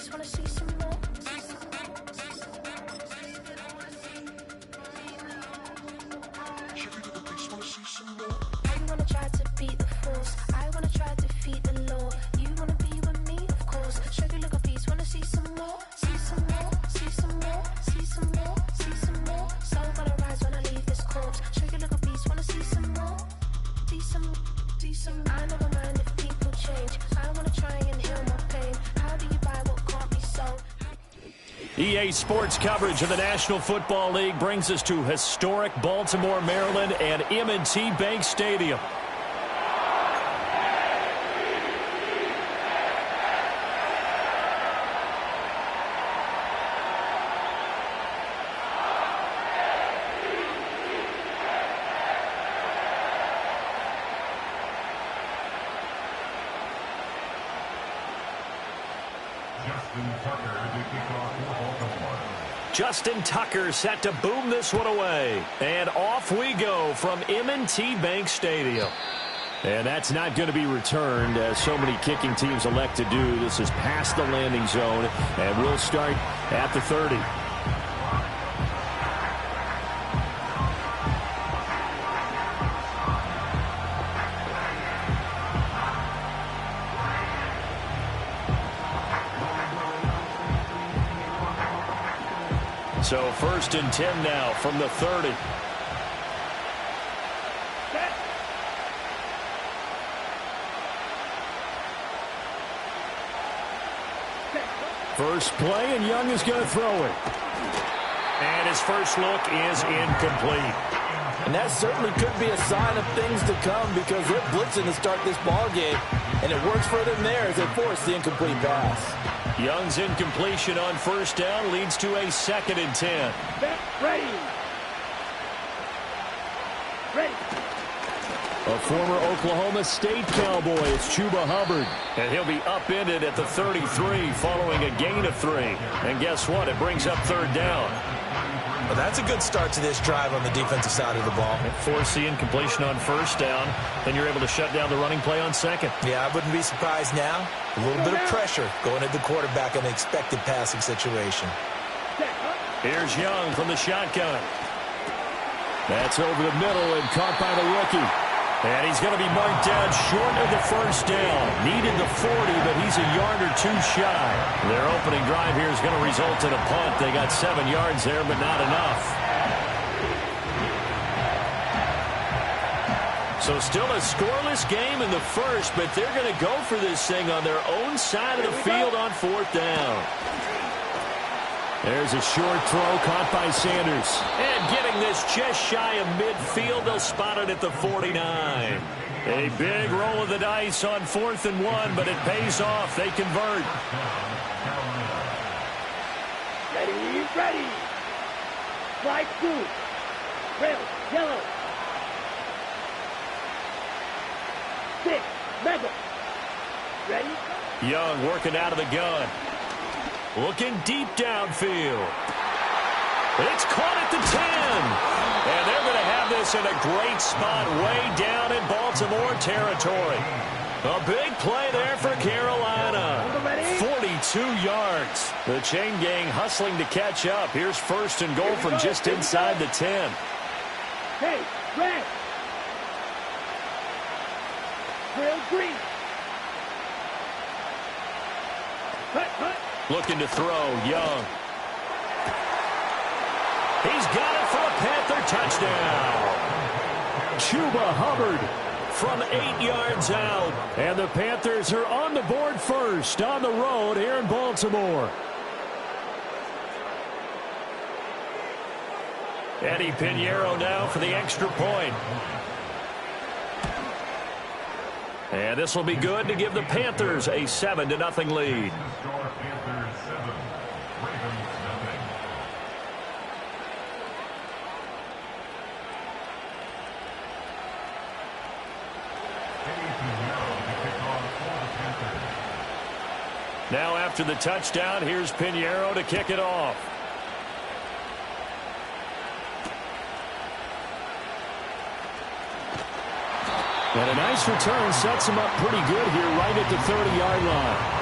face, wanna see some more. You wanna try to beat the force, I wanna try to defeat the law. You wanna be with me, of course. Show you look a piece, wanna see some more. See some more, see some more, see some more, see some more. Soul gonna rise when I leave this corpse. Show you look a piece, wanna see some more. See some, see some. I never mind if people change. I wanna try and heal my pain. How do you buy what can't be sold? EA Sports coverage of the National Football League brings us to historic Baltimore, Maryland, and M&T Bank Stadium. Justin Tucker set to boom this one away. And off we go from M&T Bank Stadium. And that's not going to be returned, as so many kicking teams elect to do. This is past the landing zone, and we'll start at the 30. So 1st and 10 now from the 30. First play, and Young is going to throw it. And his first look is incomplete. And that certainly could be a sign of things to come, because they're blitzing to start this ball game, and it works for them there as they force the incomplete pass. Young's incompletion on 1st down leads to a 2nd and 10. Ready. Ready. A former Oklahoma State Cowboy, it's Chuba Hubbard. And he'll be upended at the 33 following a gain of 3. And guess what? It brings up 3rd down. Well, that's a good start to this drive on the defensive side of the ball. Force the incompletion on 1st down. Then you're able to shut down the running play on 2nd. Yeah, I wouldn't be surprised now. A little bit of pressure going at the quarterback in an expected passing situation. Here's Young from the shotgun. That's over the middle and caught by the rookie. And he's going to be marked down short of the 1st down. Needed the 40, but he's a yard or 2 shy. Their opening drive here is going to result in a punt. They got 7 yards there, but not enough. So still a scoreless game in the 1st, but they're going to go for this thing on their own side of the field on 4th down. There's a short throw caught by Sanders. And getting this just shy of midfield, they'll spot it at the 49. A big roll of the dice on 4th and 1, but it pays off. They convert. Ready. Slide 2. Red, yellow. 6, mega. Ready? Young working out of the gun. Looking deep downfield. It's caught at the 10. And they're going to have this in a great spot way down in Baltimore territory. A big play there for Carolina. 42 yards. The chain gang hustling to catch up. Here's 1st and goal from just inside the 10. Hey, red. Real green. Cut. Looking to throw, Young. He's got it for a Panther touchdown. Chuba Hubbard from 8 yards out. And the Panthers are on the board first on the road here in Baltimore. Eddie Pinheiro now for the extra point. And this will be good to give the Panthers a 7-0 lead. Now after the touchdown, here's Pinheiro to kick it off. And a nice return sets him up pretty good here right at the 30-yard line.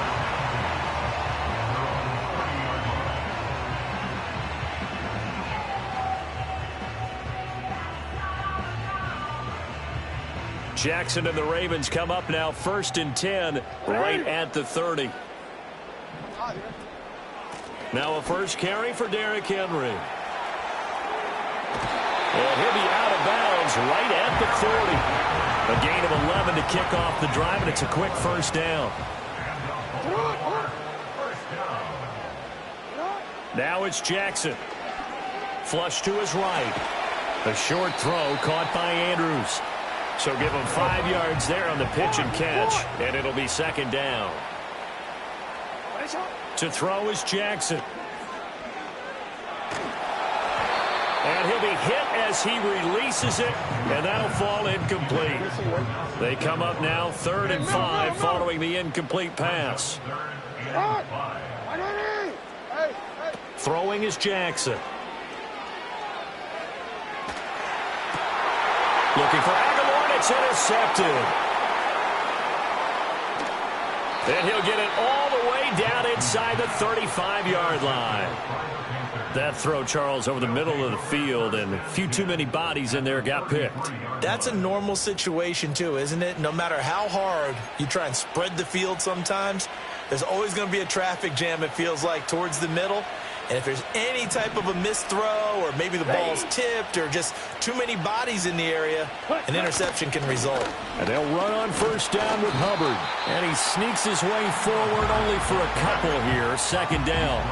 Jackson and the Ravens come up now 1st and 10 right at the 30. Now a first carry for Derrick Henry. And he'll be out of bounds right at the 40. A gain of 11 to kick off the drive, and it's a quick first down. Now it's Jackson. Flush to his right. A short throw caught by Andrews. So give him 5 yards there on the pitch and catch, and it'll be second down. To throw is Jackson. And he'll be hit as he releases it, and that'll fall incomplete. They come up now 3rd and 5 following the incomplete pass. Throwing is Jackson. Looking for Aguilar, and it's intercepted. And he'll get it all the way down inside the 35-yard line. That throw, Charles, over the middle of the field, and a few too many bodies in there got picked. That's a normal situation, too, isn't it? No matter how hard you try and spread the field sometimes, there's always going to be a traffic jam, it feels like, towards the middle. And if there's any type of a missed throw or maybe the ball's tipped or just too many bodies in the area, an interception can result. And they'll run on first down with Hubbard. And he sneaks his way forward only for a couple here. Second down.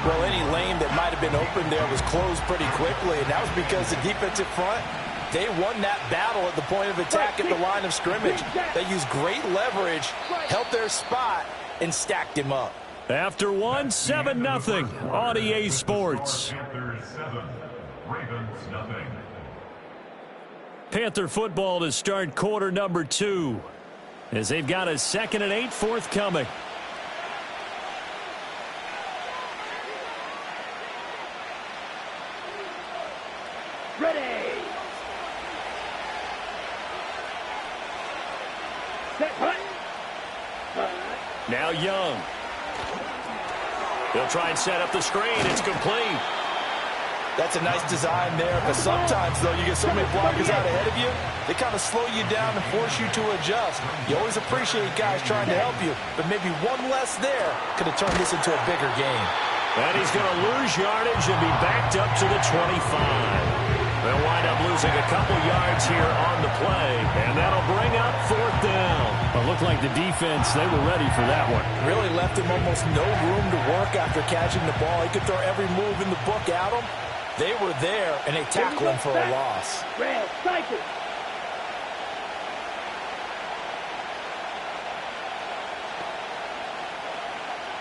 Well, any lane that might have been open there was closed pretty quickly, and that was because the defensive front, they won that battle at the point of attack at the line of scrimmage. They used great leverage, held their spot, and stacked him up. After 7-0 on EA Sports. Panther football to start quarter number 2 as they've got a 2nd and 8 forthcoming. Ready. Set, hut. Now Young. They'll try and set up the screen. It's complete. That's a nice design there, but sometimes, though, you get so many blockers out ahead of you, they kind of slow you down and force you to adjust. You always appreciate guys trying to help you, but maybe one less there could have turned this into a bigger game. And he's going to lose yardage and be backed up to the 25. They'll wind up losing a couple yards here on the play, and that'll bring up 4th down. It looked like the defense, they were ready for that one. Really left him almost no room to work after catching the ball. He could throw every move in the book at him. They were there, and they tackled him for a loss. Red, cycle.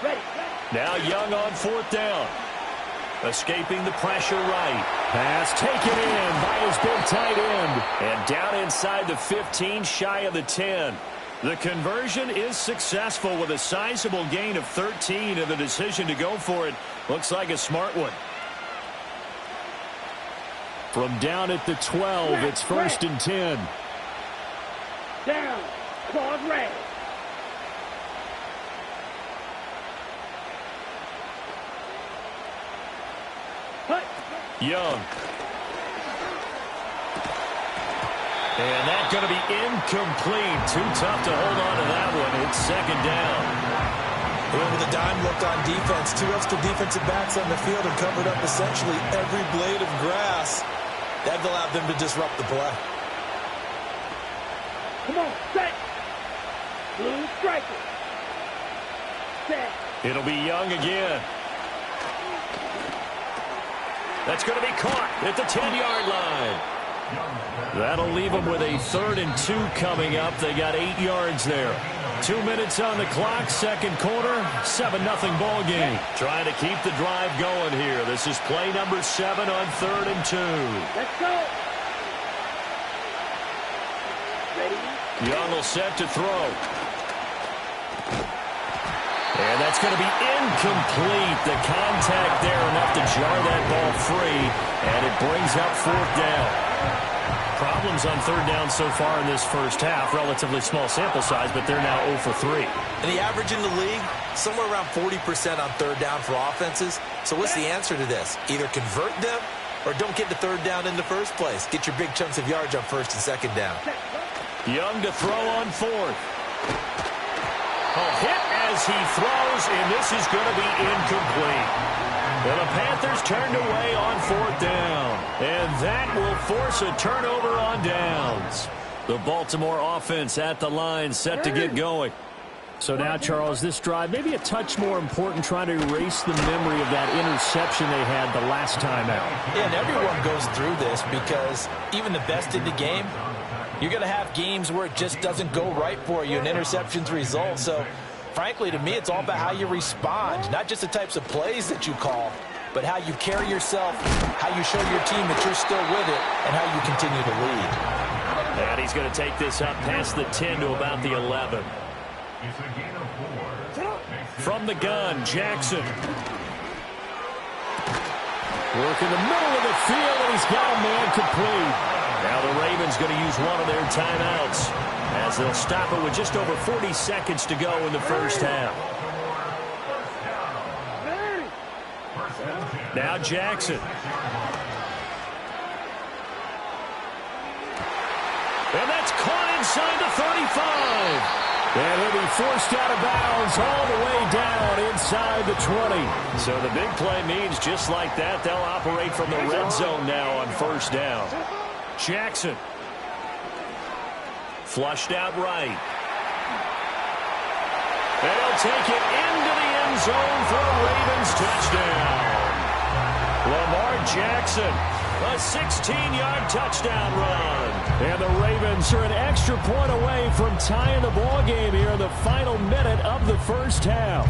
Ready. Now Young on 4th down. Escaping the pressure right. Pass taken in by his big tight end. And down inside the 15, shy of the 10. The conversion is successful with a sizable gain of 13, and the decision to go for it looks like a smart one. From down at the 12, it's 1st and 10. Down. Claude Ray. Young. And that's going to be incomplete. Too tough to hold on to that one. It's 2nd down. Well, with a dime look on defense, 2 extra defensive backs on the field and covered up essentially every blade of grass. That allowed them to disrupt the play. Come on, set. Blue striker. Set. It'll be Young again. That's going to be caught at the 10-yard line. That'll leave them with a 3rd and 2 coming up. They got 8 yards there. 2 minutes on the clock, 2nd quarter, 7-0 ball game. Trying to keep the drive going here. This is play number 7 on 3rd and 2. Let's go. Ready. Young will set to throw. And that's going to be incomplete. The contact there enough to jar that ball free, and it brings up 4th down. Problems on 3rd down so far in this first half. Relatively small sample size, but they're now 0 for 3. And the average in the league, somewhere around 40% on 3rd down for offenses. So what's the answer to this? Either convert them or don't get to 3rd down in the first place. Get your big chunks of yards on 1st and 2nd down. Young to throw on fourth. Hit as he throws, and this is going to be incomplete. And the Panthers turned away on fourth down. And that will force a turnover on downs. The Baltimore offense at the line, set to get going. So now, Charles, this drive maybe a touch more important, trying to erase the memory of that interception they had the last time out. Yeah, and everyone goes through this because even the best in the game, you're going to have games where it just doesn't go right for you, and interceptions result. So, frankly, to me, it's all about how you respond, not just the types of plays that you call, but how you carry yourself, how you show your team that you're still with it, and how you continue to lead. And he's going to take this up past the 10 to about the 11. From the gun, Jackson. Work in the middle of the field, and he's got a man complete. Now the Ravens going to use one of their timeouts as they'll stop it with just over 40 seconds to go in the first half. Now Jackson. And that's caught inside the 35. And he'll be forced out of bounds all the way down inside the 20. So the big play means just like that, they'll operate from the red zone now on first down. Jackson. Flushed out right. And he'll take it into the end zone for a Ravens touchdown. Lamar Jackson, a 16-yard touchdown run. And the Ravens are an extra point away from tying the ball game here in the final minute of the first half.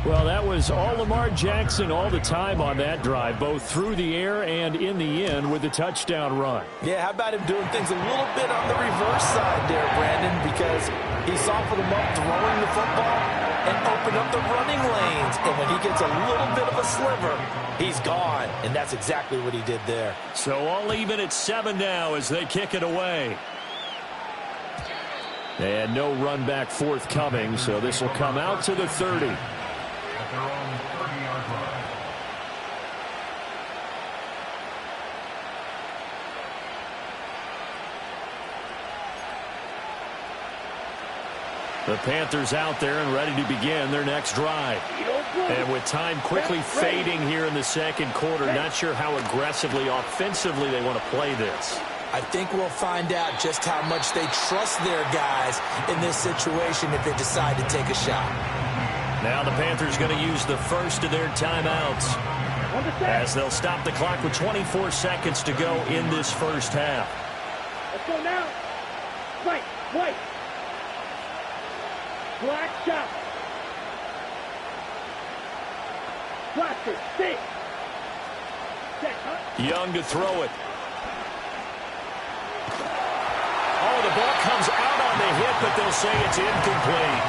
Well, that was all Lamar Jackson all the time on that drive, both through the air and in the end with the touchdown run. Yeah, how about him doing things a little bit on the reverse side there, Brandon, because he softened him up throwing the football and opened up the running lanes. And when he gets a little bit of a sliver, he's gone. And that's exactly what he did there. So all even at 7 now as they kick it away. And no run back forthcoming, so this will come out to the 30. Their own 30-yard line. The Panthers out there and ready to begin their next drive. And with time quickly fading here in the second quarter, not sure how aggressively, offensively they want to play this. I think we'll find out just how much they trust their guys in this situation if they decide to take a shot. Now the Panthers going to use the first of their timeouts as they'll stop the clock with 24 seconds to go in this first half. Let's go now. Right, white. Black shot. Blaster, six. Set, huh? Young to throw it. Oh, the ball comes out on the hit, but they'll say it's incomplete.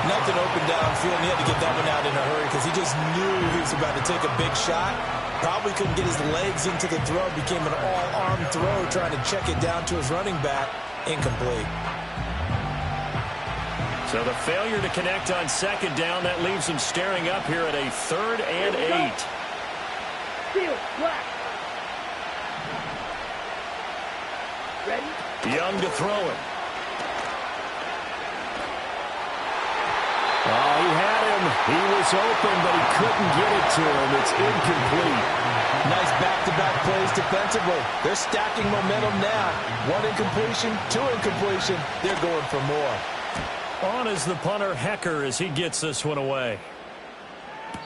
Nothing open downfield, and he had to get that one out in a hurry because he just knew he was about to take a big shot. Probably couldn't get his legs into the throw. Became an all-arm throw, trying to check it down to his running back. Incomplete. So the failure to connect on second down, that leaves him staring up here at a 3rd and 8. Field, black. Ready? Young to throw it. Oh, he had him. He was open, but he couldn't get it to him. It's incomplete. Nice back-to-back plays defensively. They're stacking momentum now. 1 incompletion, 2 incompletion. They're going for more. On is the punter, Hecker, as he gets this one away.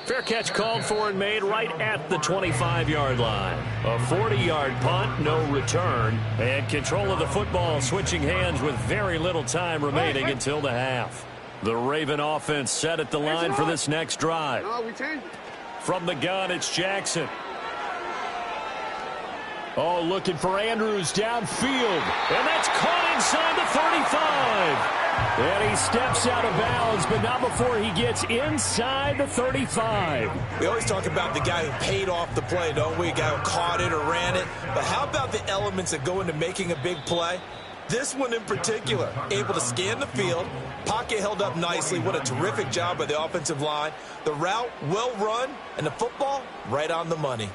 Fair catch called for and made right at the 25-yard line. A 40-yard punt, no return. And control of the football switching hands with very little time remaining until the half. The Raven offense set at the line for this next drive. From the gun, it's Jackson. Oh, looking for Andrews downfield. And that's caught inside the 35. And he steps out of bounds, but not before he gets inside the 35. We always talk about the guy who paid off the play, don't we? A guy who caught it or ran it. But how about the elements that go into making a big play? This one in particular, able to scan the field, pocket held up nicely. What a terrific job by the offensive line. The route well run, and the football right on the money.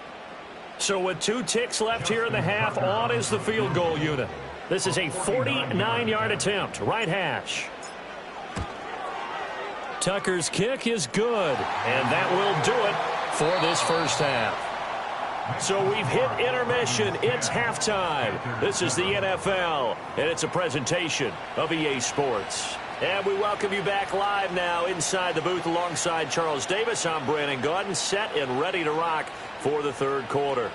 So with 2 ticks left here in the half, on is the field goal unit. This is a 49-yard attempt, right hash. Tucker's kick is good, and that will do it for this first half. So we've hit intermission. It's halftime. This is the NFL, and it's a presentation of EA Sports. And we welcome you back live now inside the booth alongside Charles Davis. I'm Brandon Gaudin, set and ready to rock for the third quarter.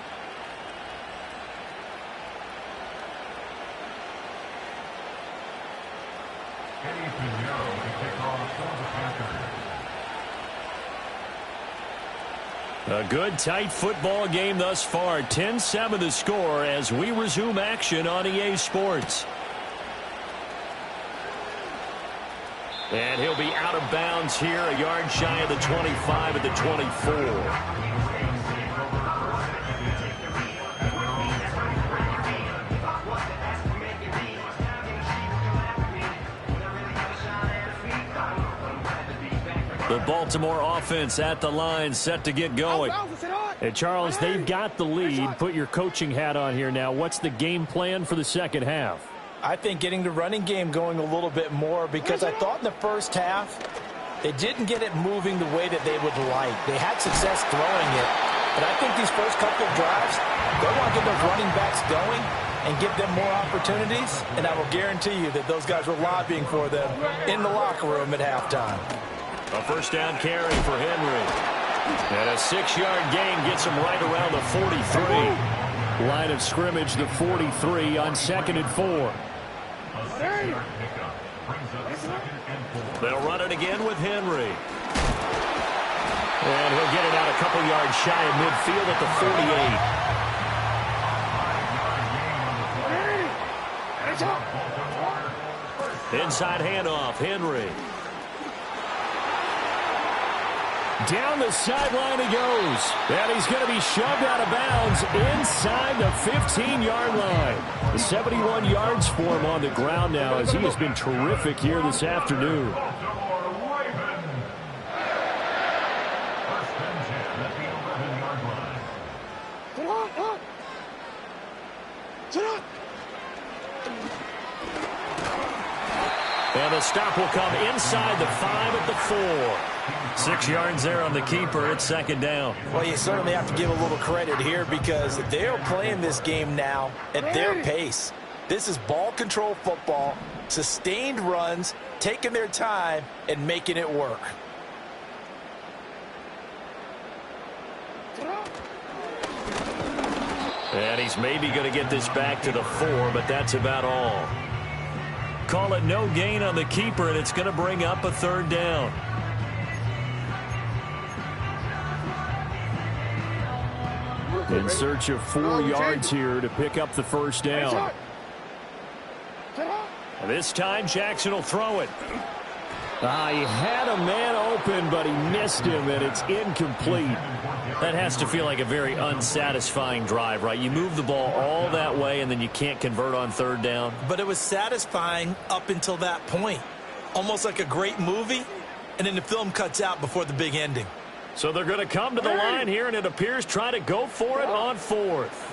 A good, tight football game thus far. 10-7 the score as we resume action on EA Sports. And he'll be out of bounds here, a yard shy of the 25 at the 24. The Baltimore offense at the line, set to get going. And Charles, they've got the lead. Put your coaching hat on here now. What's the game plan for the second half? I think getting the running game going a little bit more, because I thought in the first half they didn't get it moving the way that they would like. They had success throwing it, but I think these first couple of drives, they want to get those running backs going and give them more opportunities, and I will guarantee you that those guys were lobbying for them in the locker room at halftime. A first down carry for Henry. And a 6-yard gain gets him right around the 43. Line of scrimmage, the 43 on 2nd and 4. They'll run it again with Henry. And he'll get it out a couple yards shy of midfield at the 48. Inside handoff, Henry. Down the sideline he goes. And he's going to be shoved out of bounds inside the 15-yard line. The 71 yards for him on the ground now, as he has been terrific here this afternoon. And the stop will come inside the 5 at the 4. 6 yards there on the keeper. It's second down. Well, you certainly have to give a little credit here, because they're playing this game now at their pace. This is ball control football, sustained runs, taking their time and making it work. And he's maybe going to get this back to the 4, but that's about all. Call it no gain on the keeper, and it's going to bring up a third down. In search of 4 yards here to pick up the first down. This time Jackson will throw it. He had a man open, but he missed him, and it's incomplete. That has to feel like a very unsatisfying drive, right? You move the ball all that way, and then you can't convert on third down. But it was satisfying up until that point. Almost like a great movie, and then the film cuts out before the big ending. So they're going to come to the line here, and it appears try to go for it on 4th.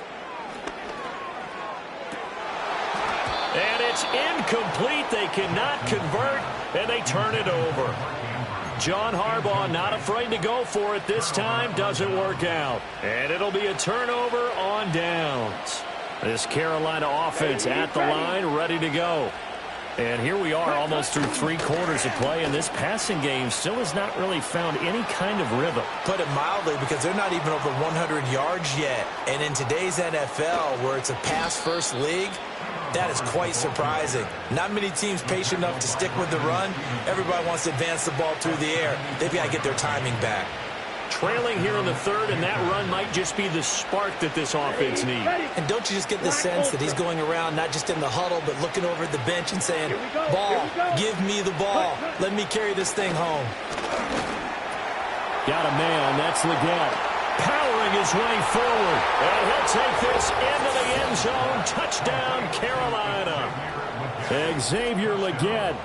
And it's incomplete. They cannot convert, and they turn it over. John Harbaugh not afraid to go for it this time. Doesn't work out. And it'll be a turnover on downs. This Carolina offense at the line, ready to go. And here we are almost through 3 quarters of play, and this passing game still has not really found any kind of rhythm. Put it mildly, because they're not even over 100 yards yet. And in today's NFL, where it's a pass-first league, that is quite surprising. Not many teams patient enough to stick with the run. Everybody wants to advance the ball through the air. They've got to get their timing back. Trailing here in the 3rd, and that run might just be the spark that this offense needs. And don't you just get the sense that he's going around not just in the huddle, but looking over at the bench and saying, ball, give me the ball. Let me carry this thing home. Got a man. That's Legette. Powering his way forward. And he'll take this into the end zone. Touchdown, Carolina. Xavier Legette.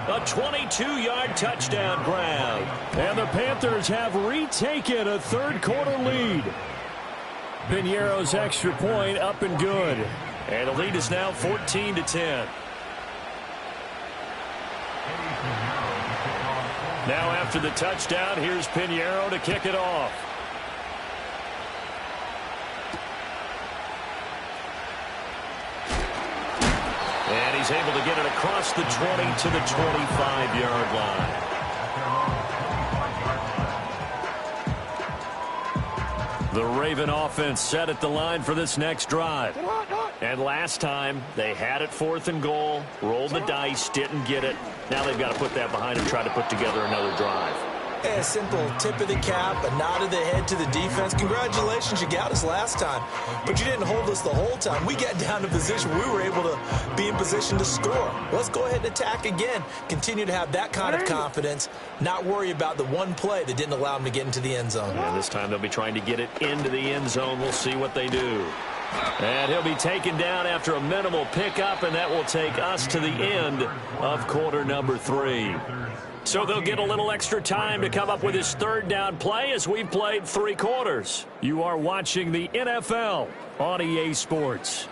A 22-yard touchdown grab. And the Panthers have retaken a third quarter lead. Piñeiro's extra point up and good. And the lead is now 14-10. Now after the touchdown, here's Pinheiro to kick it off. And he's able to get it across the 20 to the 25-yard line. The Raven offense set at the line for this next drive. And last time, they had it 4th and goal, rolled the dice, didn't get it. Now they've got to put that behind them, try to put together another drive. A simple tip of the cap, a nod of the head to the defense. Congratulations, you got us last time. But you didn't hold us the whole time. We got down to position. We were able to be in position to score. Let's go ahead and attack again. Continue to have that kind of confidence. Not worry about the one play that didn't allow them to get into the end zone. And this time they'll be trying to get it into the end zone. We'll see what they do. And he'll be taken down after a minimal pickup, and that will take us to the end of quarter number 3. So they'll get a little extra time to come up with his 3rd down play as we've played 3 quarters. You are watching the NFL on EA Sports.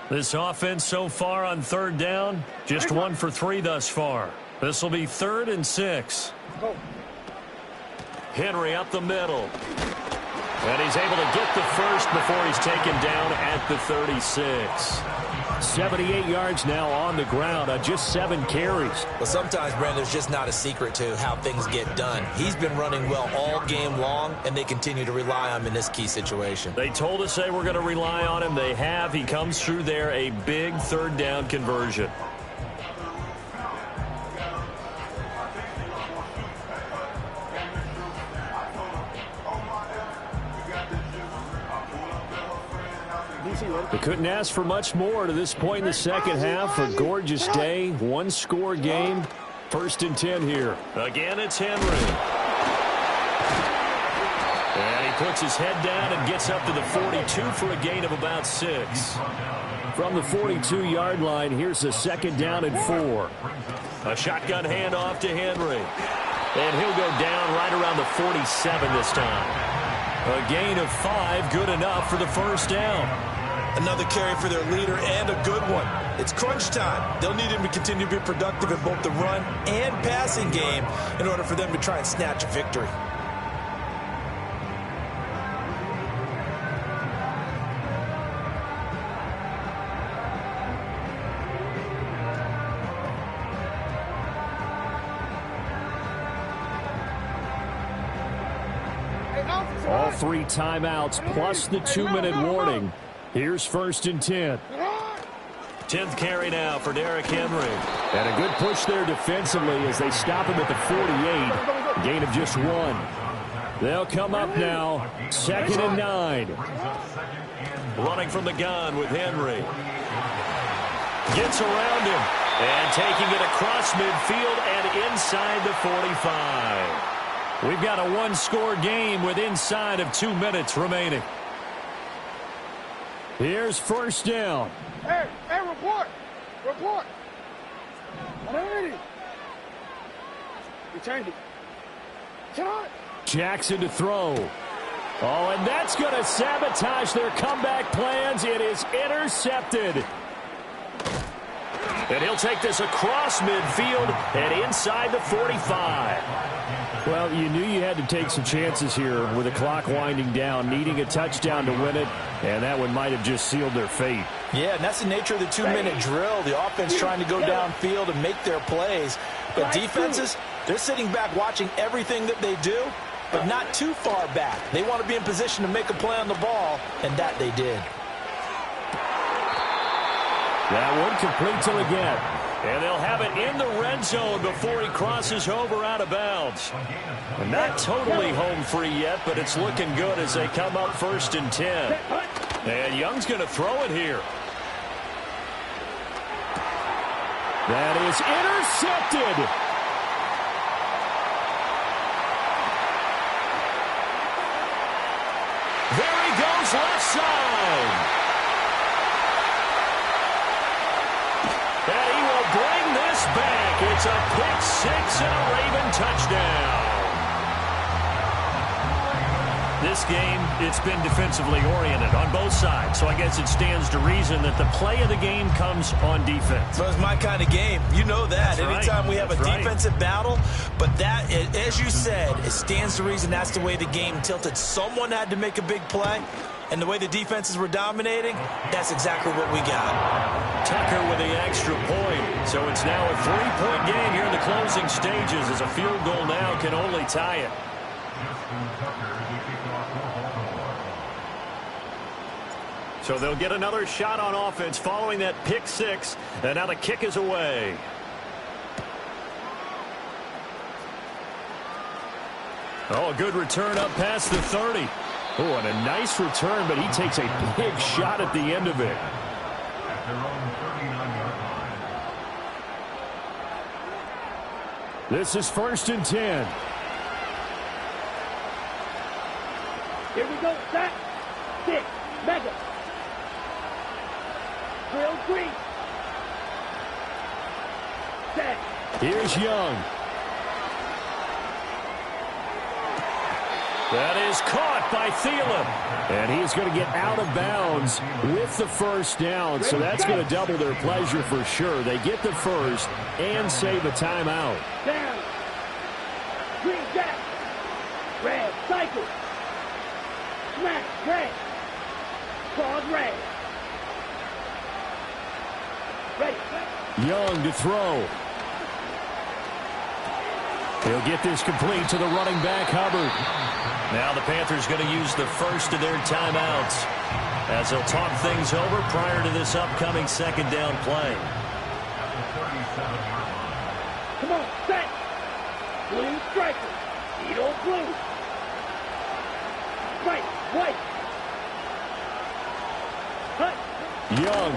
This offense so far on 3rd down, just 1 for 3 thus far. This will be 3rd and 6. Henry up the middle. And he's able to get the first before he's taken down at the 36. 78 yards now on the ground on just 7 carries. Well, sometimes, Brandon, there's just not a secret to how things get done. He's been running well all game long, and they continue to rely on him in this key situation. They told us they were going to rely on him. They have. He comes through there, a big 3rd down conversion. They couldn't ask for much more to this point in the second half. A gorgeous day, 1-score game. 1st and 10 here. Again, it's Henry. And he puts his head down and gets up to the 42 for a gain of about 6. From the 42-yard line, here's a 2nd down and 4. A shotgun handoff to Henry. And he'll go down right around the 47 this time. A gain of 5, good enough for the 1st down. Another carry for their leader and a good one. It's crunch time. They'll need him to continue to be productive in both the run and passing game in order for them to try and snatch a victory. All 3 timeouts plus the 2-minute warning. Here's 1st and 10. 10th carry now for Derrick Henry. And a good push there defensively as they stop him at the 48. Gain of just 1. They'll come up now. 2nd and 9. Running from the gun with Henry. Gets around him. And taking it across midfield and inside the 45. We've got a 1-score game with inside of 2 minutes remaining. Here's 1st down. Hey, report. Report. 180. You change it. Shot. Jackson to throw. Oh, and that's going to sabotage their comeback plans. It is intercepted. And he'll take this across midfield and inside the 45. Well, you knew you had to take some chances here with the clock winding down, needing a touchdown to win it, and that one might have just sealed their fate. Yeah, and that's the nature of the 2-minute drill. The offense trying to go downfield and make their plays. But defenses, they're sitting back watching everything that they do, but not too far back. They want to be in position to make a play on the ball, and that they did. That one complete till again. And they'll have it in the red zone before he crosses over out of bounds. Not totally home free yet, but it's looking good as they come up 1st and 10. And Young's going to throw it here. That is intercepted. There he goes left side. And he will bring this back. It's a pick 6 and a Raven touchdown. This game, it's been defensively oriented on both sides, so I guess it stands to reason that the play of the game comes on defense. So it's my kind of game. You know that. Anytime we have a defensive battle, but that, as you said, it stands to reason that's the way the game tilted. Someone had to make a big play, and the way the defenses were dominating, that's exactly what we got. Tucker with the extra point. So it's now a 3-point game here in the closing stages as a field goal now can only tie it. So they'll get another shot on offense following that pick six. And now the kick is away. Oh, a good return up past the 30. Oh, and a nice return, but he takes a big shot at the end of it. This is 1st and 10. Here we go. Set. 6. Mega. Drill 3. Set. Here's Young. That is caught by Thielen. And he's going to get out of bounds with the first down. So that's going to double their pleasure for sure. They get the first and save a timeout. Down. Green jack. Red. Cycle. Smack. Red. Pause. Red. Ready. Young to throw. He'll get this complete to the running back, Hubbard. Now the Panthers going to use the first of their timeouts as they'll talk things over prior to this upcoming second down play. Come on, set. Blue striker. Edo blue. Right, white. Cut. Young.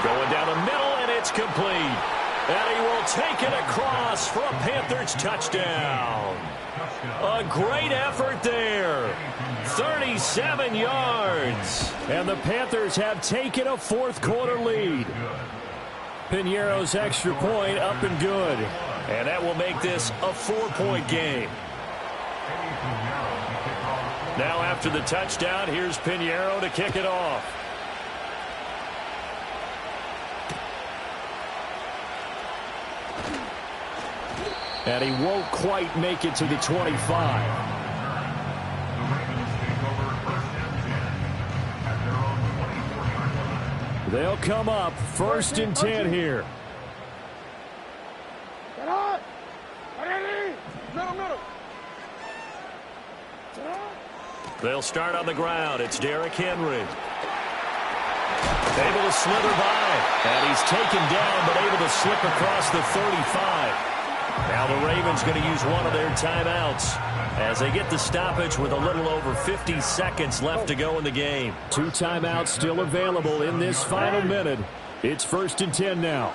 Going down the middle, and it's complete. And he will take it across for a Panthers touchdown. A great effort there. 37 yards. And the Panthers have taken a fourth-quarter lead. Piñeiro's extra point up and good. And that will make this a 4-point game. Now after the touchdown, here's Piñeiro to kick it off. And he won't quite make it to the 25. They'll come up 1st and 10 here. Get on. Middle. They'll start on the ground. It's Derrick Henry. Able to slither by. And he's taken down, but able to slip across the 35. Now the Ravens going to use one of their timeouts as they get the stoppage with a little over 50 seconds left to go in the game. 2 timeouts still available in this final minute. It's 1st and 10 now.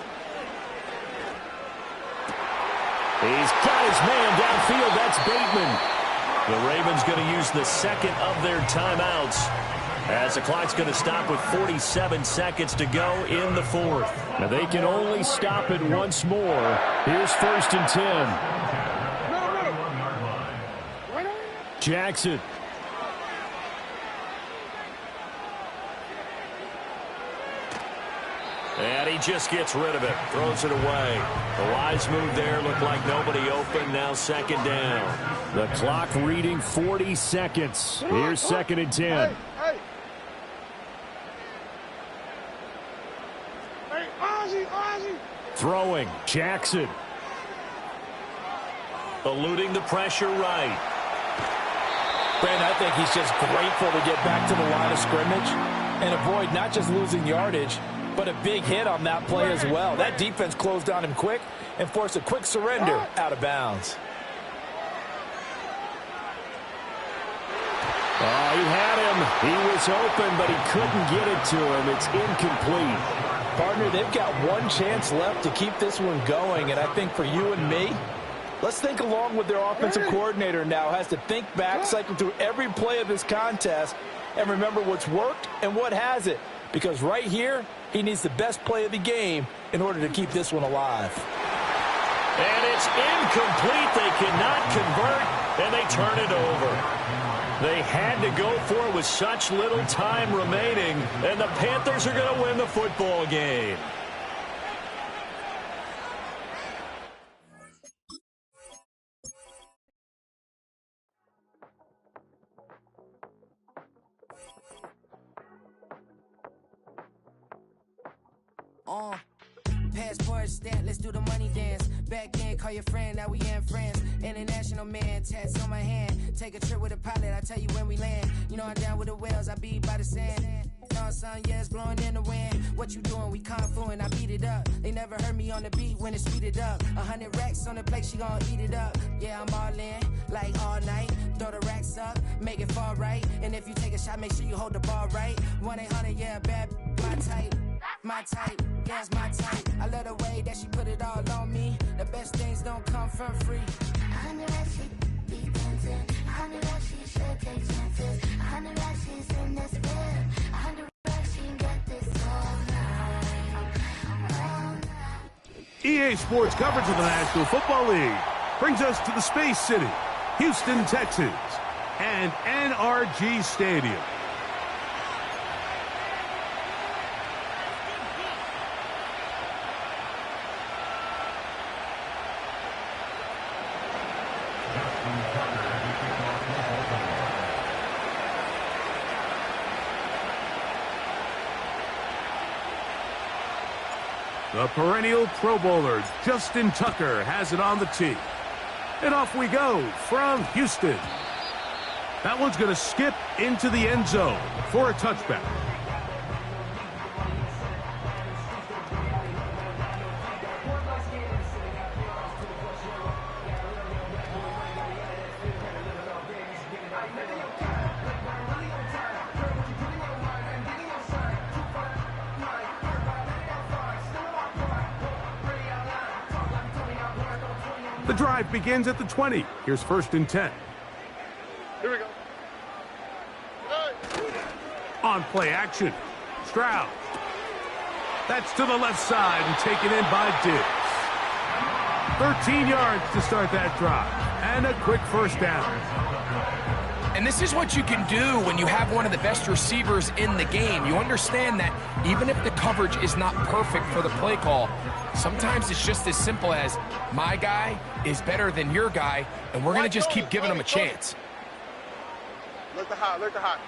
He's got his man downfield. That's Bateman. The Ravens going to use the second of their timeouts as the clock's going to stop with 47 seconds to go in the fourth. Now they can only stop it once more. Here's 1st and 10. Jackson. And he just gets rid of it. Throws it away. The wise move there. Looked like nobody open. Now 2nd down. The clock reading 40 seconds. Here's 2nd and 10. Throwing. Jackson. Eluding the pressure right. Brandon, I think he's just grateful to get back to the line of scrimmage and avoid not just losing yardage, but a big hit on that play as well. That defense closed on him quick and forced a quick surrender out of bounds. Oh, he had him. He was open, but he couldn't get it to him. It's incomplete. Partner, they've got one chance left to keep this one going, and I think for you and me, let's think along with their offensive coordinator now. Has to think back, cycle through every play of this contest, and remember what's worked and what hasn't. Because right here, he needs the best play of the game in order to keep this one alive. And it's incomplete. They cannot convert. and they turn it over. They had to go for it with such little time remaining, and the Panthers are going to win the football game. Passport stamp, let's do the money dance. Back in, call your friend, now we in France. International man, tats on my hand. Take a trip with a pilot, I tell you when we land. You know I'm down with the whales, I be by the sand. Sun, yeah, it's blowing in the wind. What you doing? We kung fu and I beat it up. They never heard me on the beat when it's speeded up. 100 racks on the plate, she gon' eat it up. Yeah, I'm all in, like all night. Throw the racks up, make it fall right. And if you take a shot, make sure you hold the ball right. 1-800, yeah, bad, my type. My type, yeah, it's my type. I love the way that she put it all on me. The best things don't come from free. 100 racks, she be dancing. 100 racks, she should take chances. 100 racks, she's in this bed. 100 racks, she get this all night. All night. EA Sports coverage of the National Football League brings us to the Space City, Houston, Texas, and NRG Stadium. The perennial Pro Bowler, Justin Tucker, has it on the tee. And off we go from Houston. That one's going to skip into the end zone for a touchback. The drive begins at the 20. Here's 1st and 10. Here we go. On play action, Stroud. That's to the left side and taken in by Diggs. 13 yards to start that drive. And a quick first down. And this is what you can do when you have one of the best receivers in the game. You understand that even if the coverage is not perfect for the play call, sometimes it's just as simple as my guy is better than your guy, and we're going to just keep giving him a chance. Look the hot, look the hot.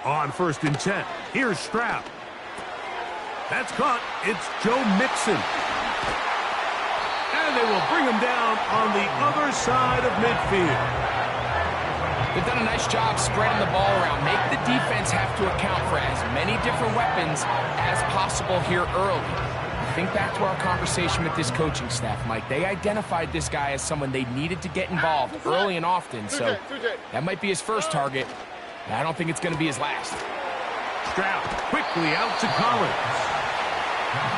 On 1st and 10, here's Stroud. That's caught. It's Joe Mixon. And they will bring him down on the other side of midfield. They've done a nice job spreading the ball around. Make the defense have to account for as many different weapons as possible here early. Think back to our conversation with this coaching staff, Mike. They identified this guy as someone they needed to get involved early and often, so that might be his first target. I don't think it's going to be his last. Stroud quickly out to Collins.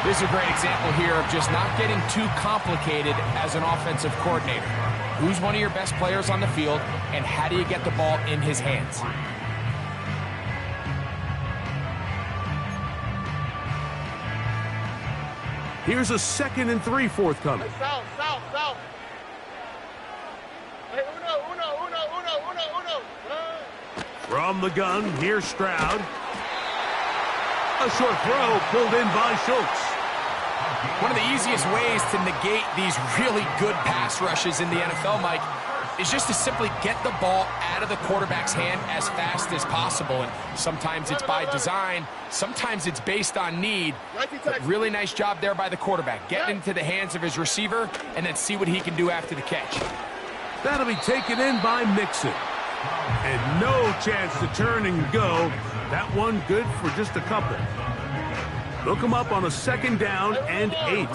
This is a great example here of just not getting too complicated as an offensive coordinator. Who's one of your best players on the field, and how do you get the ball in his hands? Here's a 2nd and 3 forthcoming. South. Hey, uno. From the gun, here's Stroud. A short throw pulled in by Schultz. One of the easiest ways to negate these really good pass rushes in the NFL, Mike, is just to simply get the ball out of the quarterback's hand as fast as possible. And sometimes it's by design, sometimes it's based on need. But really nice job there by the quarterback. Get into the hands of his receiver and then see what he can do after the catch. That'll be taken in by Mixon. And no chance to turn and go. That one good for just a couple. Look him up on a 2nd down and 8.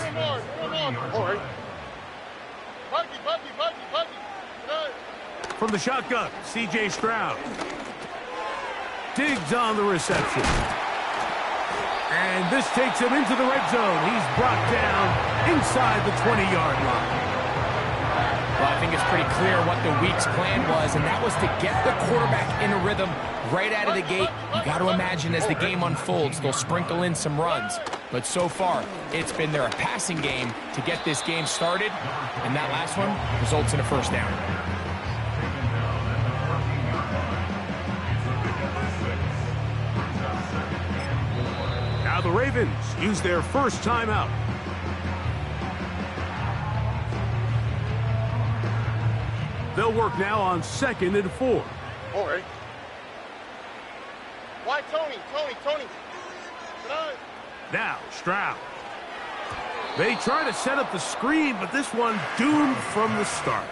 From the shotgun, C.J. Stroud. Diggs on the reception. And this takes him into the red zone. He's brought down inside the 20-yard line. Well, I think it's pretty clear what the week's plan was, and that was to get the quarterback in a rhythm right out of the gate. You got to imagine as the game unfolds, they'll sprinkle in some runs. But so far, it's been their passing game to get this game started, and that last one results in a first down. Now the Ravens use their first timeout. They'll work now on 2nd and 4. All right. Why Tony? Now Stroud. They try to set up the screen, but this one doomed from the start.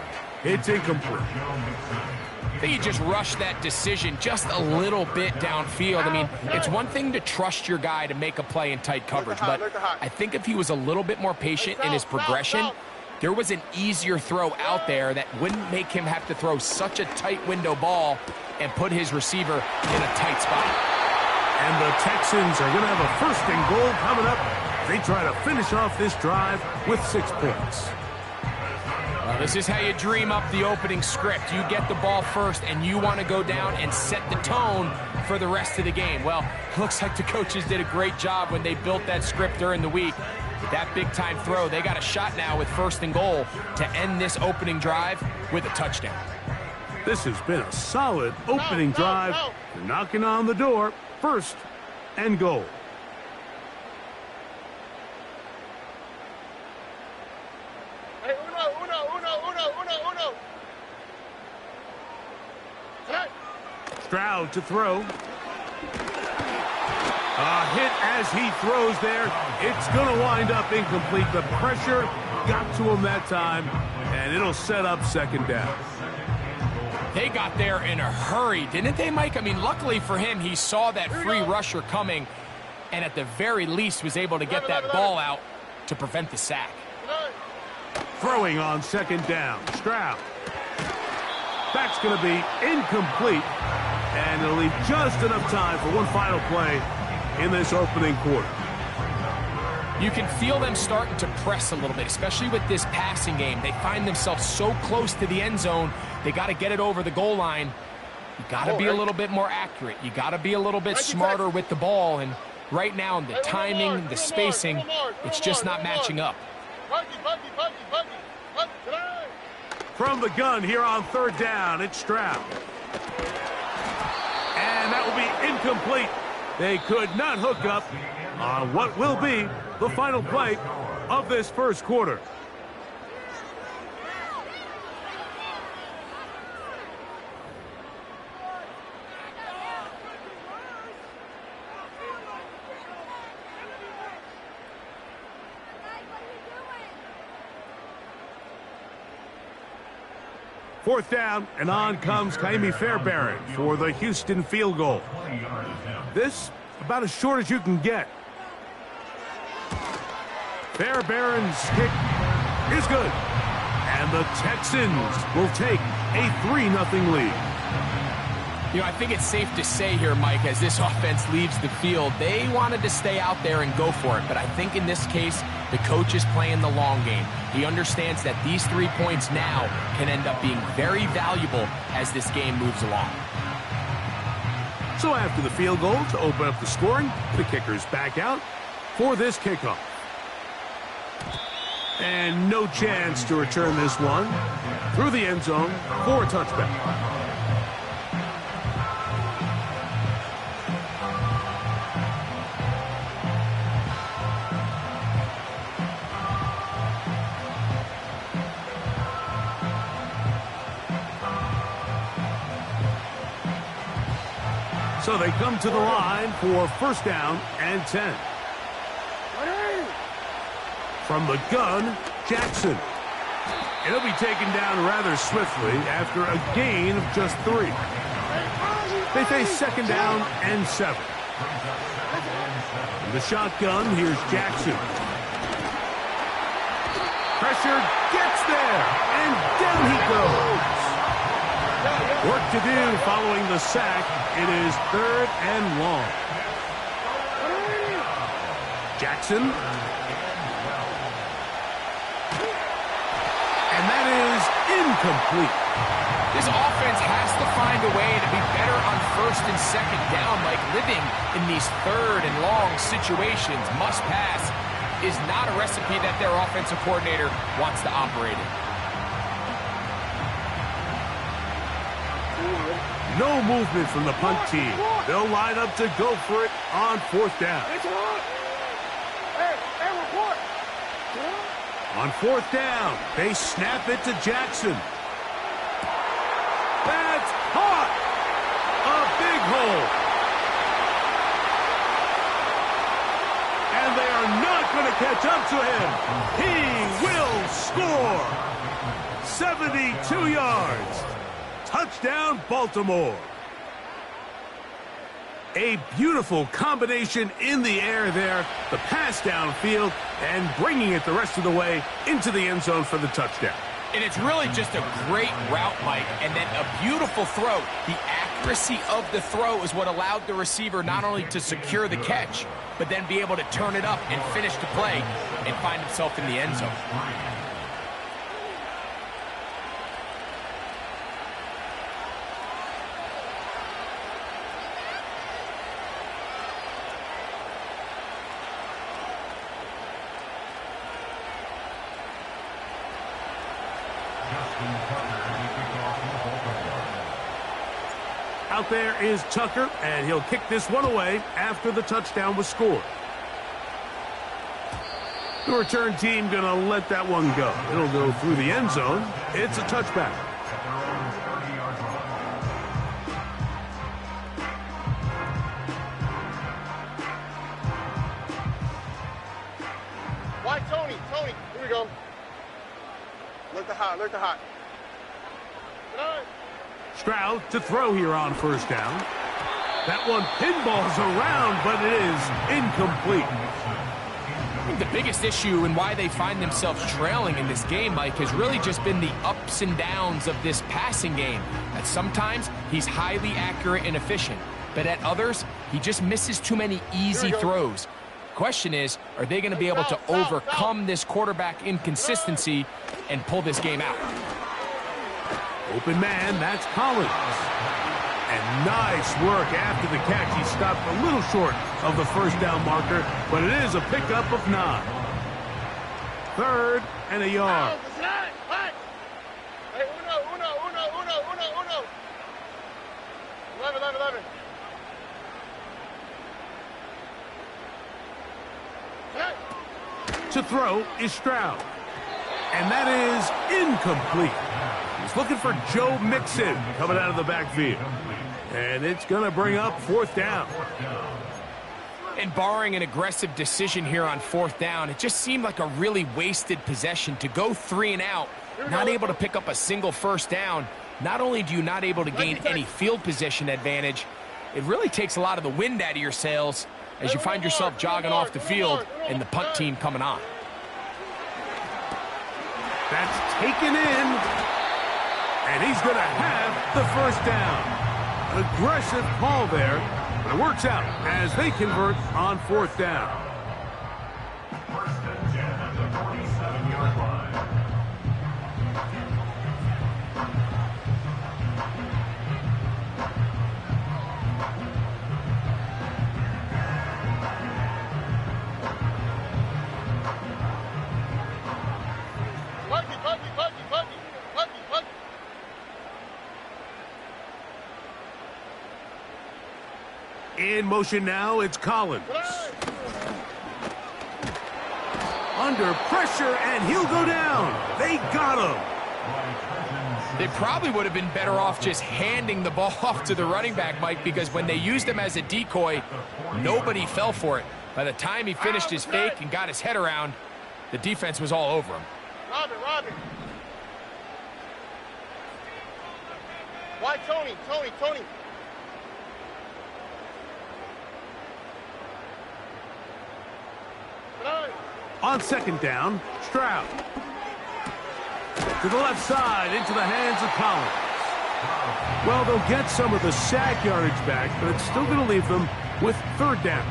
It's incomplete. I think he just rushed that decision just a little bit downfield. I mean, it's one thing to trust your guy to make a play in tight coverage, but I think if he was a little bit more patient in his progression, there was an easier throw out there that wouldn't make him have to throw such a tight window ball and put his receiver in a tight spot. And the Texans are going to have a 1st and goal coming up. They try to finish off this drive with 6 points. Well, this is how you dream up the opening script. You get the ball first, and you want to go down and set the tone for the rest of the game. Well, looks like the coaches did a great job when they built that script during the week. That big-time throw, they got a shot now with 1st and goal to end this opening drive with a touchdown. This has been a solid opening drive. They're knocking on the door. 1st and goal. Hey, uno. Stroud to throw. A hit as he throws there. It's going to wind up incomplete. The pressure got to him that time, and it'll set up 2nd down. They got there in a hurry, didn't they, Mike? I mean, luckily for him, he saw that free rusher coming and at the very least was able to get that ball out to prevent the sack. Throwing on 2nd down. Stroud. That's going to be incomplete, and it'll leave just enough time for one final play in this opening quarter. You can feel them starting to press a little bit, especially with this passing game. They find themselves so close to the end zone, they got to get it over the goal line. You got to be a little bit more accurate. You got to be a little bit smarter with the ball. And right now, the timing, the spacing, it's just not matching up. From the gun here on 3rd down, it's Stroud. And that will be incomplete. They could not hook up on what will be the final play of this 1st quarter. Fourth down, and on comes Ka'imi Fairbairn for the Houston field goal. This about as short as you can get. Fairbairn's kick is good, and the Texans will take a 3-0 lead. You know, I think it's safe to say here, Mike, as this offense leaves the field, they wanted to stay out there and go for it. But I think in this case, the coach is playing the long game. He understands that these 3 points now can end up being very valuable as this game moves along. So after the field goal to open up the scoring, the kicker's back out for this kickoff. And no chance to return this one through the end zone for a touchback. So they come to the line for 1st down and 10. From the gun, Jackson. It'll be taken down rather swiftly after a gain of just 3. They face 2nd down and 7. In the shotgun, here's Jackson. Pressure gets there, and down he goes. Work to do following the sack. It is 3rd and long. Jackson. And that is incomplete. This offense has to find a way to be better on 1st and second down, Mike, living in these third and long situations, must pass, is not a recipe that their offensive coordinator wants to operate in. No movement from the punt team. They'll line up to go for it on fourth down. On fourth down, they snap it to Jackson. That's caught! A big hole. And they are not going to catch up to him. He will score. 72 yards. Touchdown, Baltimore. A beautiful combination in the air there. The pass downfield and bringing it the rest of the way into the end zone for the touchdown. And it's really just a great route, Mike, and then a beautiful throw. The accuracy of the throw is what allowed the receiver not only to secure the catch, but then be able to turn it up and finish the play and find himself in the end zone. Out there is Tucker, and he'll kick this one away after the touchdown was scored. The return team going to let that one go. It'll go through the end zone. It's a touchback. Why, Tony? Tony, here we go. Look the hot, look the hot. Stroud to throw here on first down. That one pinballs around, but it is incomplete. I think the biggest issue and why they find themselves trailing in this game, Mike, has really just been the ups and downs of this passing game. That sometimes he's highly accurate and efficient, but at others, he just misses too many easy throws. Question is, are they going to be able to overcome this quarterback inconsistency and pull this game out? Open man, that's Collins. And nice work after the catch. He stopped a little short of the first down marker, but it is a pickup of 9. 3rd and a yard. Hey, uno. 11. To throw is Stroud. And that is incomplete. He's looking for Joe Mixon coming out of the backfield. And it's going to bring up 4th down. And barring an aggressive decision here on 4th down, it just seemed like a really wasted possession to go 3 and out, not able to pick up a single first down. Not only do you not able to gain any field position advantage, it really takes a lot of the wind out of your sails as you find yourself jogging off the field and the punt team coming on. That's taken in. And he's going to have the first down. An aggressive call there, but it works out as they convert on 4th down. First and 10 at the 47-yard line. In motion now, it's Collins. Under pressure, and he'll go down. They got him. They probably would have been better off just handing the ball off to the running back, Mike, because when they used him as a decoy, nobody fell for it. By the time he finished his fake and got his head around, the defense was all over him. Robin. Why, Tony? On 2nd down, Stroud. To the left side, into the hands of Collins. Well, they'll get some of the sack yardage back, but it's still going to leave them with 3rd down.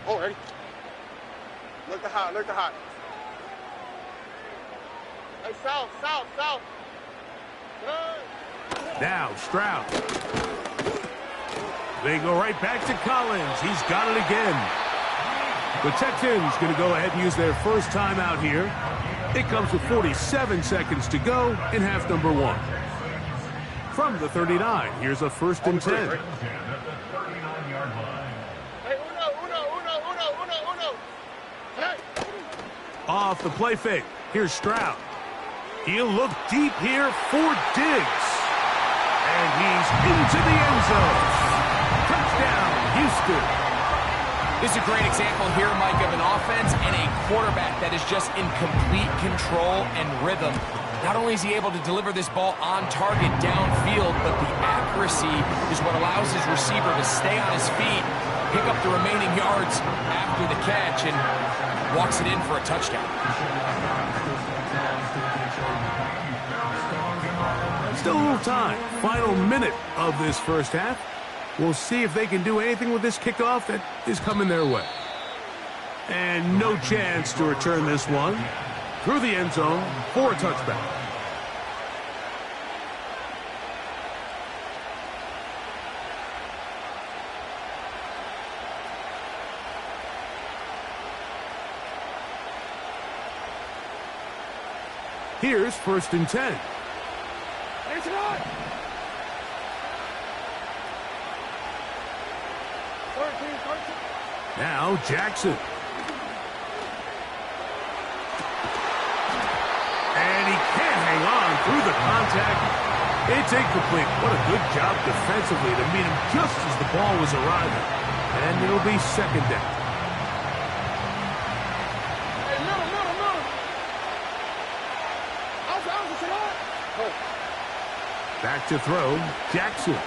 Oh, ready. Look the hot, look the hot. Hey, south, south, south. Now, Stroud. They go right back to Collins. He's got it again. The Texans going to go ahead and use their first timeout here. It comes with 47 seconds to go in half number 1. From the 39, here's a 1st and 10. Hey, uno. Hey. Off the play fake. Here's Stroud. He'll look deep here for Diggs. And he's into the end zone. Touchdown, Houston. This is a great example here, Mike, of an offense and a quarterback that is just in complete control and rhythm. Not only is he able to deliver this ball on target downfield, but the accuracy is what allows his receiver to stay on his feet, pick up the remaining yards after the catch, and walks it in for a touchdown. Still a little time. Final minute of this first half. We'll see if they can do anything with this kickoff that is coming their way. And no chance to return this one through the end zone for a touchback. Here's 1st and 10. It's not. 13. Now Jackson. And he can't hang on through the contact. It's incomplete. What a good job defensively to meet him just as the ball was arriving. And it'll be 2nd down. Hey, middle. Outside, sit on. Back to throw, Jackson.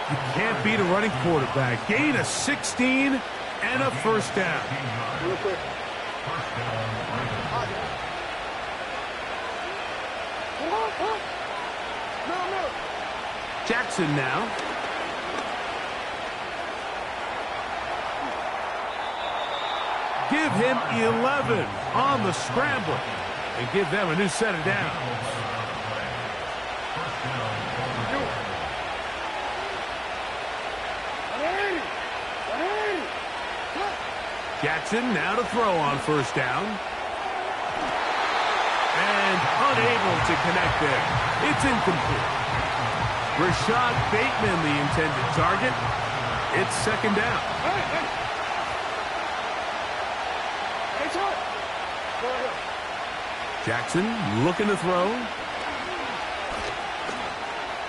You can't beat a running quarterback. Gain of 16 and a 1st down. Real quick. No. Jackson now. Give him 11 on the scramble and give them a new set of downs. Jackson now to throw on 1st down. And unable to connect there. It's incomplete. Rashad Bateman, the intended target. It's 2nd down. Jackson looking to throw.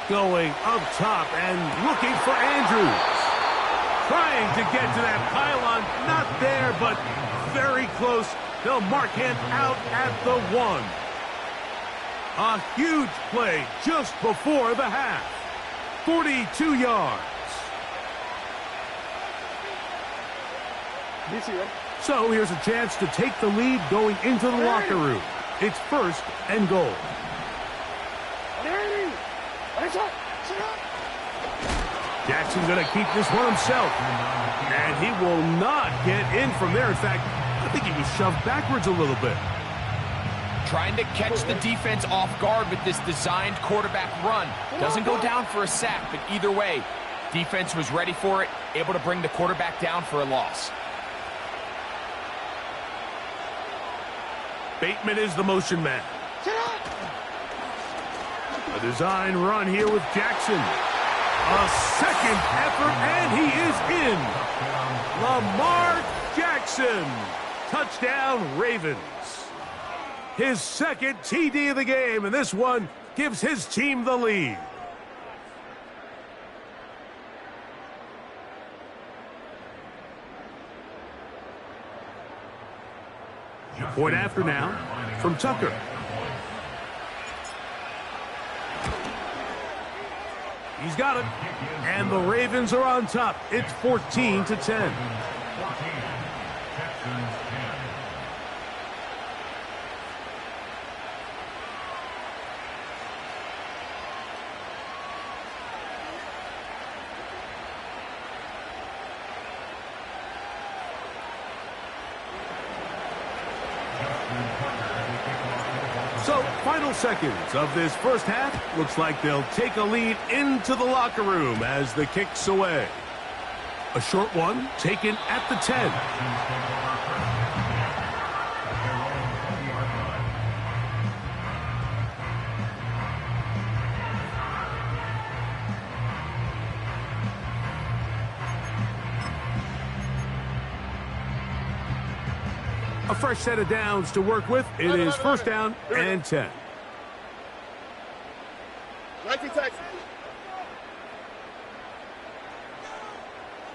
Going up top and looking for Andrews. Trying to get to that pylon. Not there, but very close. They'll mark him out at the 1. A huge play just before the half. 42 yards. So here's a chance to take the lead going into the locker room. It's 1st and goal. Jackson going to keep this one himself. And he will not get in from there. In fact, I think he was shoved backwards a little bit. Trying to catch the defense off guard with this designed quarterback run. Doesn't go down for a sack, but either way, defense was ready for it, able to bring the quarterback down for a loss. Bateman is the motion man. A design run here with Jackson. A second effort, and he is in. Lamar Jackson. Touchdown, Ravens. His 2nd TD of the game, and this one gives his team the lead. Point after now from Tucker. He's got it. And the Ravens are on top. It's 14-10. So, final seconds of this first half. Looks like they'll take a lead into the locker room as the kick's away. A short one taken at the 10. A fresh set of downs to work with. It is first down and 10. 19 Texas.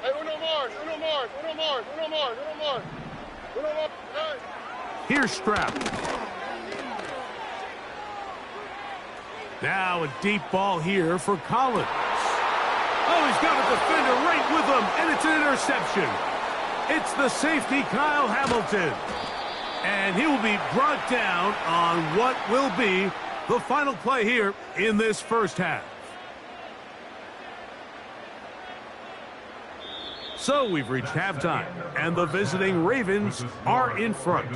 Hey, Uno Mars. Here's Stroud. Now a deep ball here for Collins. Oh, he's got a defender right with him, and it's an interception. It's the safety, Kyle Hamilton. And he will be brought down on what will be the final play here in this first half. So we've reached halftime, and the visiting Ravens are in front.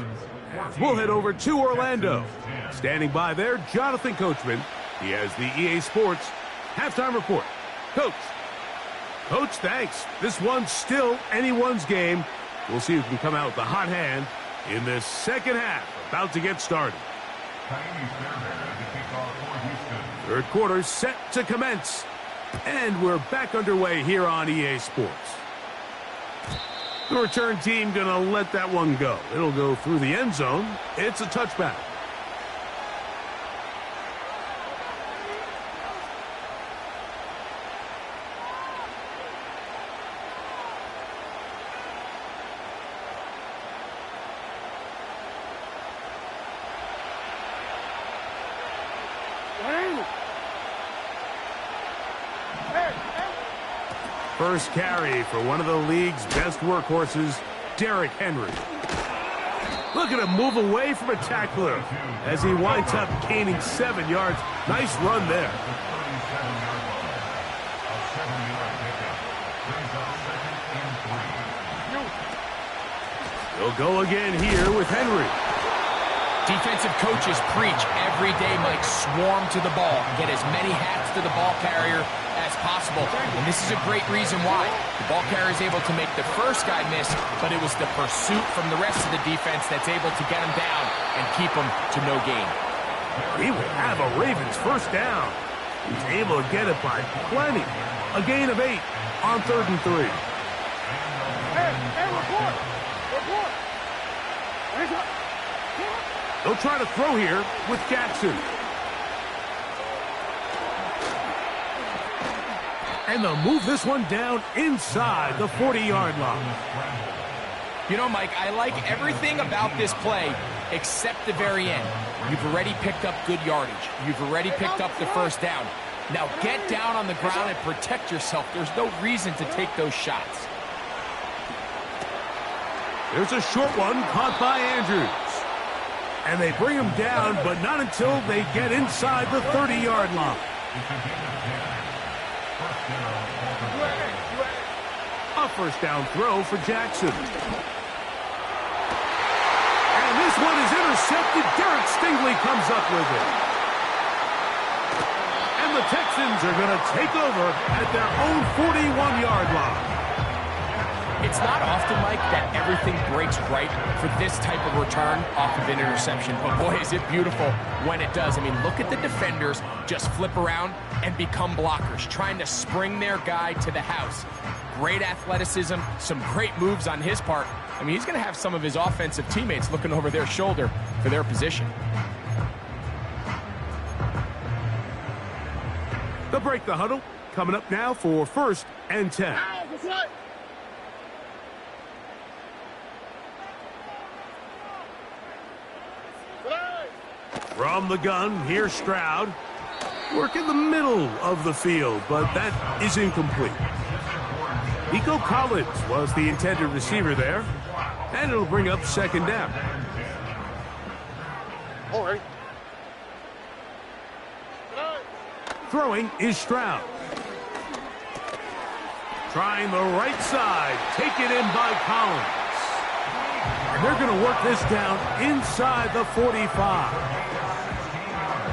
We'll head over to Orlando. Standing by there, Jonathan Coachman. He has the EA Sports halftime report. Coach, thanks. This one's still anyone's game. We'll see who can come out with the hot hand in this second half, about to get started. Third quarter set to commence. And we're back underway here on EA Sports. The return team going to let that one go. It'll go through the end zone. It's a touchback. First carry for one of the league's best workhorses, Derrick Henry. Look at him move away from a tackler as he winds up gaining 7 yards. Nice run there. He'll go again here with Henry. Defensive coaches preach every day, Mike, swarm to the ball. Get as many hats to the ball carrier as possible. And this is a great reason why. The ball carrier is able to make the first guy miss, but it was the pursuit from the rest of the defense that's able to get him down and keep him to no gain. He will have a Ravens first down. He's able to get it by plenty. A gain of 8 on 3rd and 3. Hey, report. They'll try to throw here with Jackson. And they'll move this one down inside the 40-yard line. You know, Mike, I like everything about this play except the very end. You've already picked up good yardage. You've already picked up the first down. Now get down on the ground and protect yourself. There's no reason to take those shots. There's a short one caught by Andrews. And they bring him down, but not until they get inside the 30-yard line. A first down throw for Jackson. And this one is intercepted. Derek Stingley comes up with it. And the Texans are going to take over at their own 41-yard line. It's not often, Mike, that everything breaks right for this type of return off of an interception. But boy, is it beautiful when it does. I mean, look at the defenders just flip around and become blockers, trying to spring their guy to the house. Great athleticism, some great moves on his part. I mean, he's going to have some of his offensive teammates looking over their shoulder for their position. They'll break the huddle. Coming up now for 1st and 10. From the gun, here's Stroud. Work in the middle of the field, but that is incomplete. Nico Collins was the intended receiver there, and it'll bring up 2nd down. All right. Throwing is Stroud. Trying the right side, taken in by Collins. And they're going to work this down inside the 45.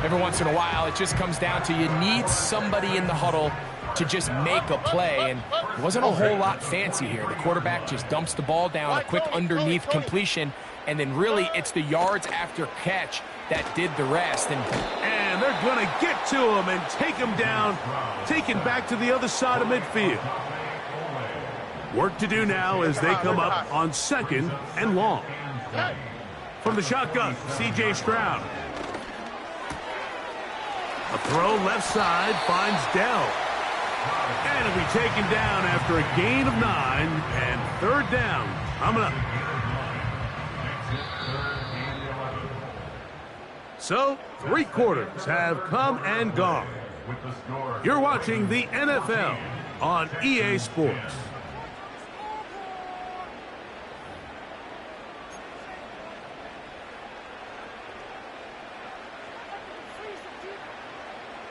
every once in a while, it just comes down to you need somebody in the huddle to just make a play, and it wasn't a whole lot fancy here. The quarterback just dumps the ball down, a quick underneath completion, and then really it's the yards after catch that did the rest. And they're going to get to him and take him down, taken back to the other side of midfield. Work to do now as they come up on 2nd and long. From the shotgun, C.J. Stroud. A throw left side finds Dell. And it'll be taken down after a gain of 9 and 3rd down coming up. So, 3 quarters have come and gone. You're watching the NFL on EA Sports.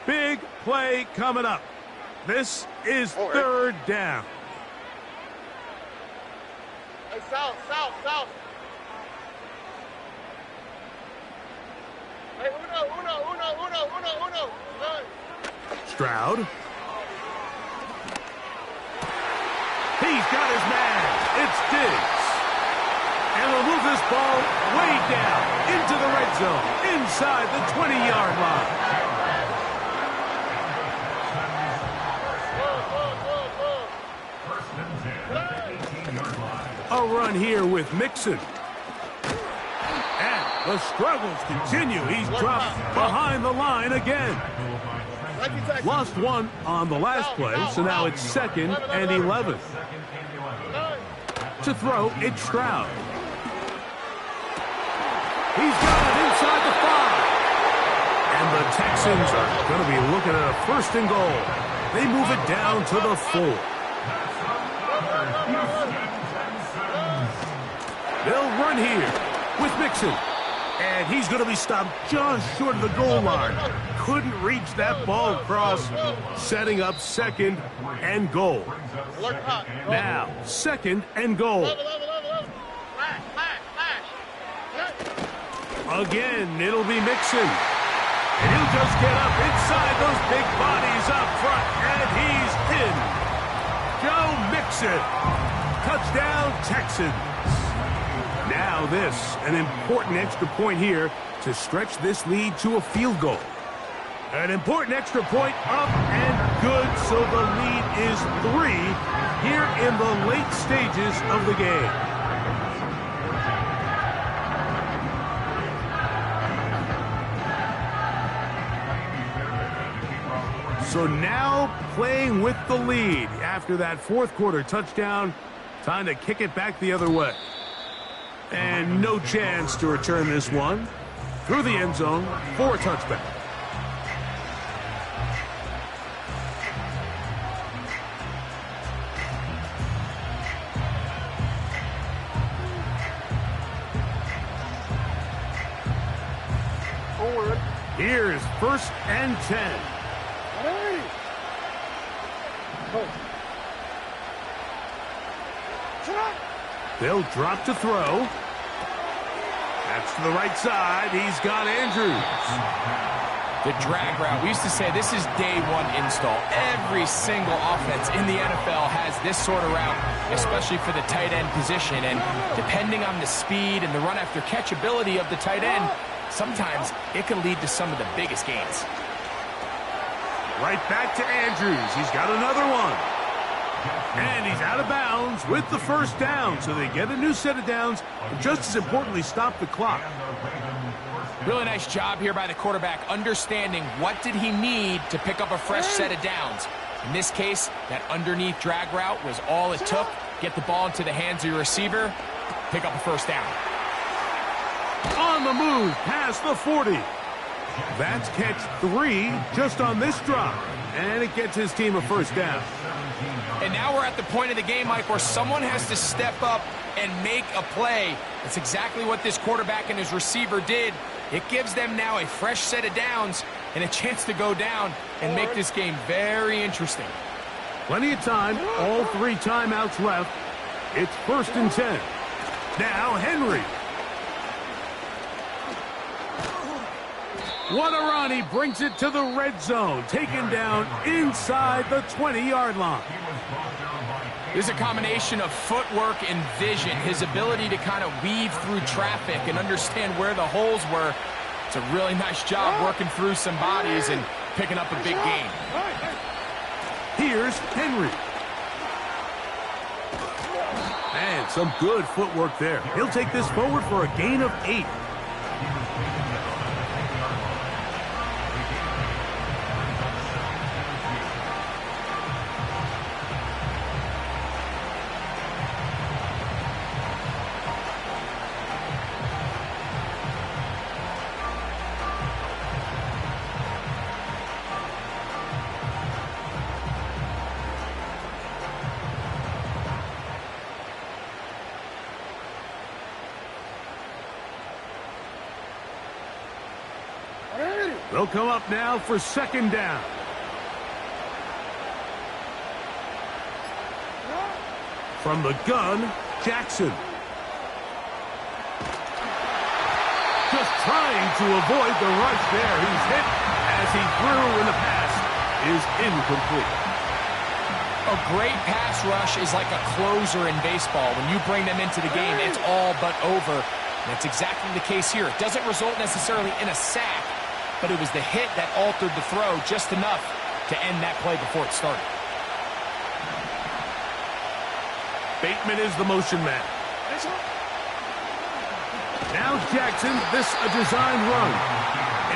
Big play coming up. This is 3rd down. Hey, south. Hey, uno. Stroud. He's got his man. It's Diggs. And we'll move this ball way down into the red zone, inside the 20-yard line. A run here with Mixon. And the struggles continue. He's dropped behind the line again. Lost 1 on the last play, so now it's 2nd and 11. To throw, it's Stroud. He's got it inside the 5. And the Texans are going to be looking at a 1st and goal. They move it down to the 4. They'll run here with Mixon. And he's going to be stopped just short of the goal line. Couldn't reach that ball across, setting up 2nd and goal. Now, 2nd and goal. Again, it'll be Mixon. And he'll just get up inside those big bodies up front, and he's in. Joe Mixon. Touchdown, Texans. Now this, an important extra point here to stretch this lead to a field goal. An important extra point up and good, so the lead is 3 here in the late stages of the game. So now playing with the lead after that 4th quarter touchdown, time to kick it back the other way. And no chance to return this one through the end zone for a touchback. Forward. Here's 1st and 10. They'll drop to throw. That's to the right side. He's got Andrews. The drag route. We used to say this is day 1 install. Every single offense in the NFL has this sort of route, especially for the tight end position. And depending on the speed and the run after catch ability of the tight end, sometimes it can lead to some of the biggest gains. Right back to Andrews. He's got another one. And he's out of bounds with the 1st down, so they get a new set of downs, and just as importantly, stop the clock. Really nice job here by the quarterback, understanding what did he need to pick up a fresh set of downs. In this case, that underneath drag route was all it took. Get the ball into the hands of your receiver, pick up a 1st down. On the move, past the 40. That's catch 3 just on this drop, and it gets his team a 1st down. And now we're at the point of the game, Mike, where someone has to step up and make a play. That's exactly what this quarterback and his receiver did. It gives them now a fresh set of downs and a chance to go down and make this game very interesting. Plenty of time, all 3 timeouts left. It's 1st and 10. Now Henry. Wadarani brings it to the red zone, taken down inside the 20-yard line. There's a combination of footwork and vision, his ability to kind of weave through traffic and understand where the holes were. It's a really nice job working through some bodies and picking up a big gain. Here's Henry. And some good footwork there. He'll take this forward for a gain of 8. They'll come up now for second down. From the gun, Jackson. Just trying to avoid the rush there. He's hit as he threw, and the pass is incomplete. A great pass rush is like a closer in baseball. When you bring them into the game, it's all but over. And that's exactly the case here. It doesn't result necessarily in a sack, but it was the hit that altered the throw just enough to end that play before it started. Bateman is the motion man. Now Jackson, this a design run.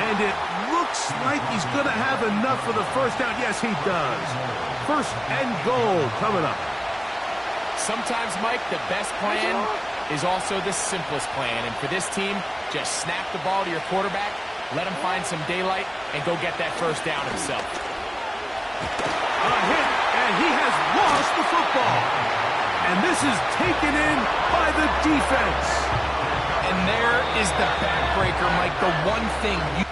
And it looks like he's going to have enough for the first down. Yes, he does. First and goal coming up. Sometimes, Mike, the best plan is also the simplest plan. And for this team, just snap the ball to your quarterback, let him find some daylight, and go get that first down himself. A hit, and he has lost the football. And this is taken in by the defense. And there is the backbreaker, Mike. The one thing you...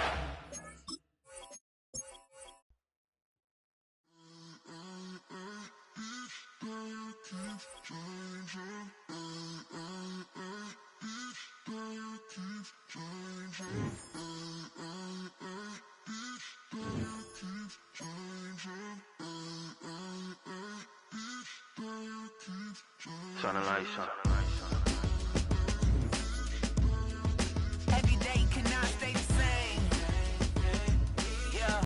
Turn the lights on.